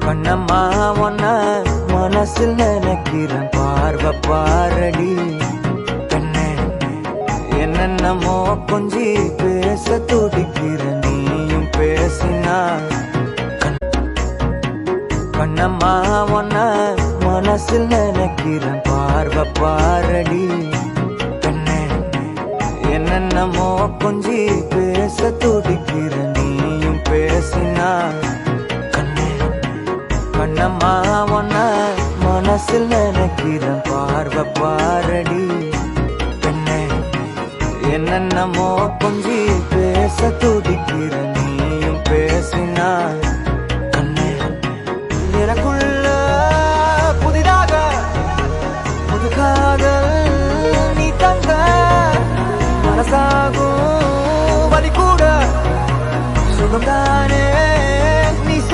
கண்ணம்மா ஒன்ன மனசில் நினைக்கிறேன் பார்வை பாரடி கண்ணே என்னென்னமோ கொஞ்சி பேச துடிக்கிறேன் நீயும் பேசினா கண்ணம்மா ஒன்ன மனசில் நினைக்கிறேன் பார்வை பாரடி கண்ணே என்னென்னமோ கொஞ்சி பேச துடிக்கிறேன் நீயும் பேசினா கண்ணம்மா ஒன்ன மனசில் நினைக்கிறேன் பார்வை பாரடி பெண்ணே என்னென்னமோ கொஞ்சி பேச துடிக்கிறேன் நீயும் பேசினா கண்ணே எனக்குள்ள